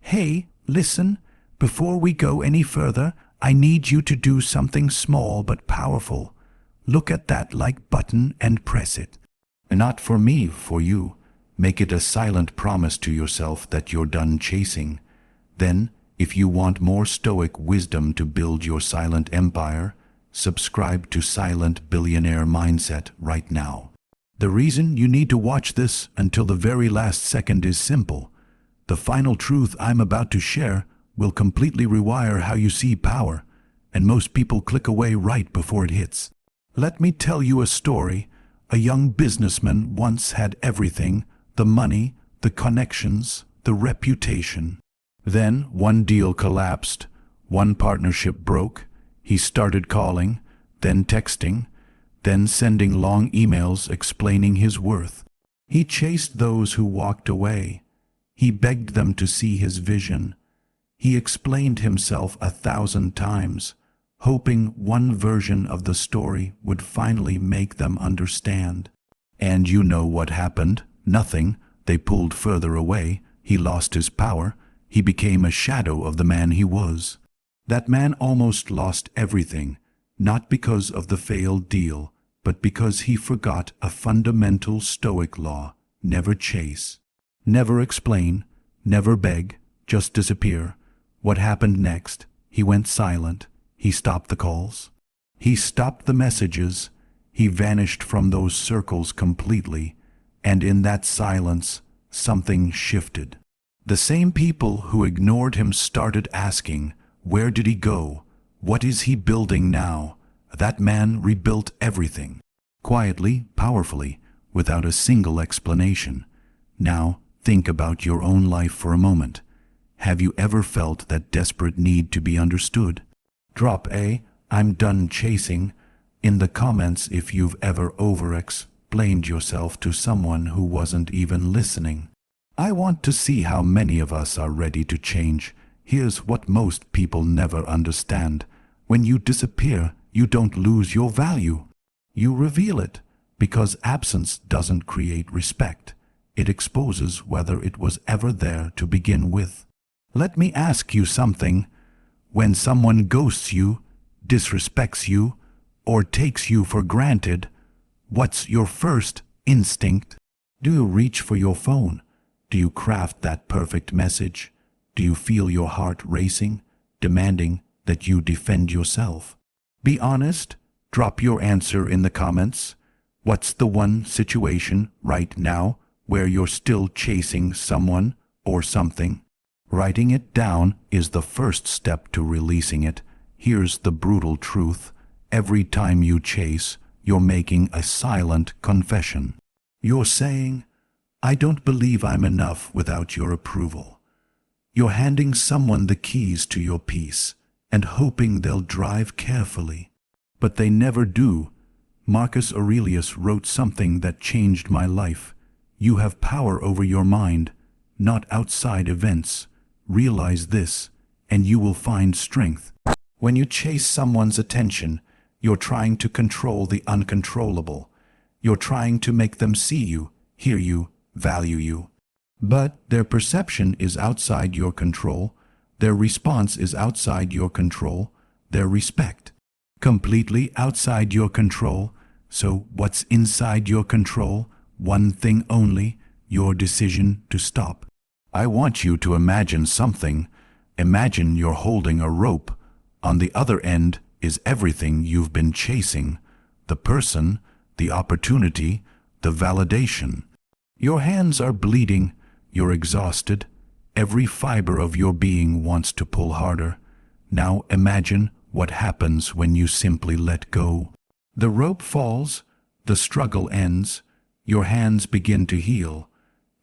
Hey, listen, before we go any further, I need you to do something small but powerful. Look at that like button and press it. Not for me, for you. Make it a silent promise to yourself that you're done chasing. Then, if you want more Stoic wisdom to build your silent empire, subscribe to Silent Billionaire Mindset right now. The reason you need to watch this until the very last second is simple. The final truth I'm about to share will completely rewire how you see power, and most people click away right before it hits. Let me tell you a story. A young businessman once had everything: the money, the connections, the reputation. Then one deal collapsed, one partnership broke. He started calling, then texting, then sending long emails explaining his worth. He chased those who walked away. He begged them to see his vision. He explained himself 1,000 times, hoping one version of the story would finally make them understand. And you know what happened? Nothing. They pulled further away. He lost his power. He became a shadow of the man he was. That man almost lost everything, not because of the failed deal, but because he forgot a fundamental Stoic law: never chase, never explain, never beg, just disappear. What happened next? He went silent. He stopped the calls. He stopped the messages. He vanished from those circles completely. And in that silence, something shifted. The same people who ignored him started asking, where did he go? What is he building now? That man rebuilt everything. Quietly, powerfully, without a single explanation. Now, think about your own life for a moment. Have you ever felt that desperate need to be understood? Drop a "I'm done chasing" in the comments if you've ever overexplained yourself to someone who wasn't even listening. I want to see how many of us are ready to change. Here's what most people never understand. When you disappear, you don't lose your value. You reveal it, because absence doesn't create respect. It exposes whether it was ever there to begin with. Let me ask you something. When someone ghosts you, disrespects you, or takes you for granted, what's your first instinct? Do you reach for your phone? Do you craft that perfect message? Do you feel your heart racing, demanding that you defend yourself? Be honest. Drop your answer in the comments. What's the one situation right now where you're still chasing someone or something? Writing it down is the first step to releasing it. Here's the brutal truth. Every time you chase, you're making a silent confession. You're saying, I don't believe I'm enough without your approval. You're handing someone the keys to your peace and hoping they'll drive carefully. But they never do. Marcus Aurelius wrote something that changed my life. You have power over your mind, not outside events. Realize this, and you will find strength. When you chase someone's attention, you're trying to control the uncontrollable. You're trying to make them see you, hear you, value you. But their perception is outside your control. Their response is outside your control. Their respect, completely outside your control. So what's inside your control? One thing only: your decision to stop. I want you to imagine something. Imagine you're holding a rope. On the other end is everything you've been chasing: the person, the opportunity, the validation. Your hands are bleeding. You're exhausted. Every fiber of your being wants to pull harder. Now imagine what happens when you simply let go. The rope falls. The struggle ends. Your hands begin to heal.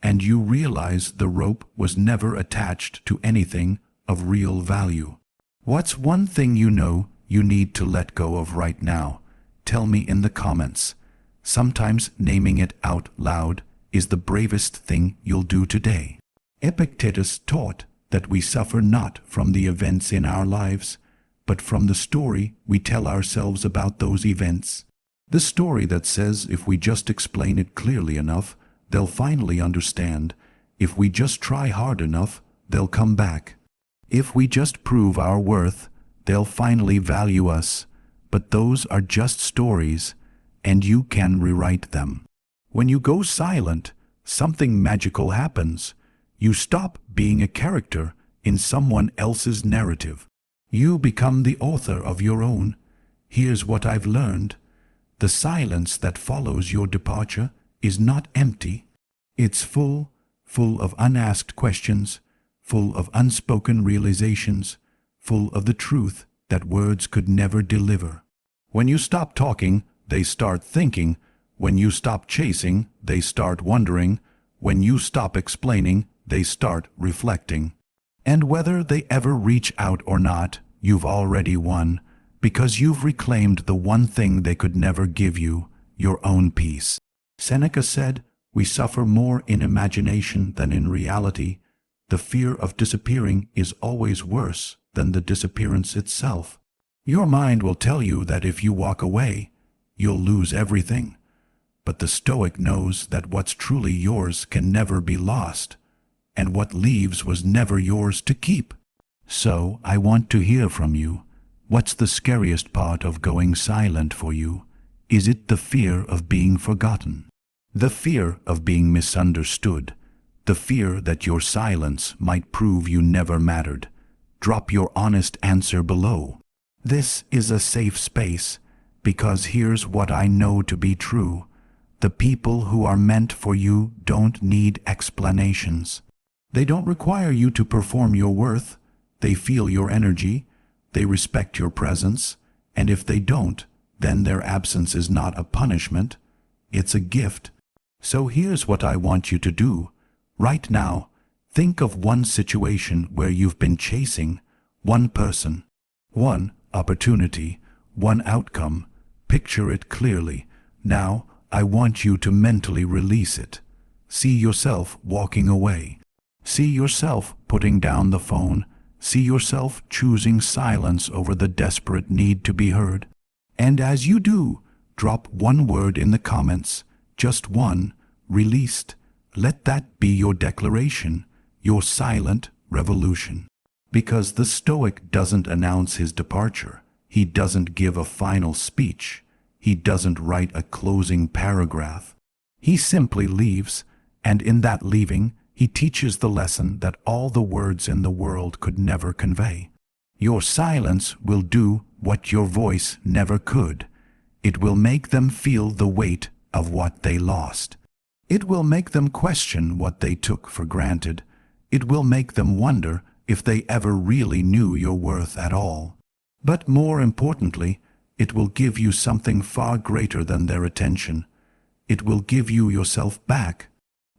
And you realize the rope was never attached to anything of real value. What's one thing you know you need to let go of right now? Tell me in the comments. Sometimes naming it out loud is the bravest thing you'll do today. Epictetus taught that we suffer not from the events in our lives, but from the story we tell ourselves about those events. The story that says if we just explain it clearly enough, they'll finally understand. If we just try hard enough, they'll come back. If we just prove our worth, they'll finally value us. But those are just stories, and you can rewrite them. When you go silent, something magical happens. You stop being a character in someone else's narrative. You become the author of your own. Here's what I've learned. The silence that follows your departure is not empty. It's full of unasked questions, full of unspoken realizations, full of the truth that words could never deliver. When you stop talking, they start thinking. When you stop chasing, they start wondering. When you stop explaining, they start reflecting. And whether they ever reach out or not, you've already won, because you've reclaimed the one thing they could never give you, your own peace. Seneca said, "We suffer more in imagination than in reality. The fear of disappearing is always worse than the disappearance itself." Your mind will tell you that if you walk away, you'll lose everything. But the Stoic knows that what's truly yours can never be lost, and what leaves was never yours to keep. So I want to hear from you. What's the scariest part of going silent for you? Is it the fear of being forgotten? The fear of being misunderstood? The fear that your silence might prove you never mattered? Drop your honest answer below. This is a safe space, because here's what I know to be true. The people who are meant for you don't need explanations. They don't require you to perform your worth. They feel your energy. They respect your presence. And if they don't, then their absence is not a punishment. It's a gift. So here's what I want you to do. Right now, think of one situation where you've been chasing, one person, one opportunity, one outcome. Picture it clearly. Now, I want you to mentally release it. See yourself walking away. See yourself putting down the phone. See yourself choosing silence over the desperate need to be heard. And as you do, drop one word in the comments, just one, released. Let that be your declaration, your silent revolution. Because the Stoic doesn't announce his departure. He doesn't give a final speech. He doesn't write a closing paragraph. He simply leaves, and in that leaving, he teaches the lesson that all the words in the world could never convey. Your silence will do what your voice never could. It will make them feel the weight of what they lost. It will make them question what they took for granted. It will make them wonder if they ever really knew your worth at all. But more importantly, it will give you something far greater than their attention. It will give you yourself back.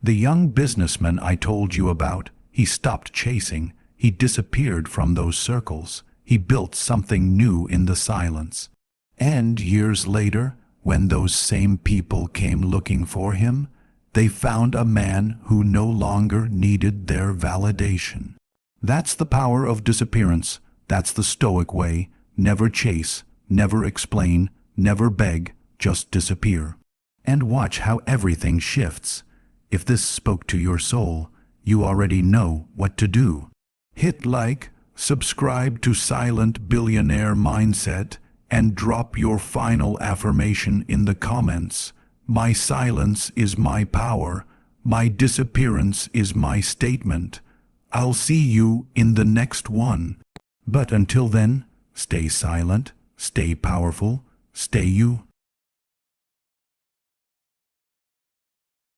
The young businessman I told you about, he stopped chasing. He disappeared from those circles. He built something new in the silence. And years later, when those same people came looking for him, they found a man who no longer needed their validation. That's the power of disappearance. That's the Stoic way. Never chase, never explain, never beg, just disappear. And watch how everything shifts. If this spoke to your soul, you already know what to do. Hit like, subscribe to Silent Billionaire Mindset, and drop your final affirmation in the comments. My silence is my power. My disappearance is my statement. I'll see you in the next one. But until then, stay silent, stay powerful, stay you.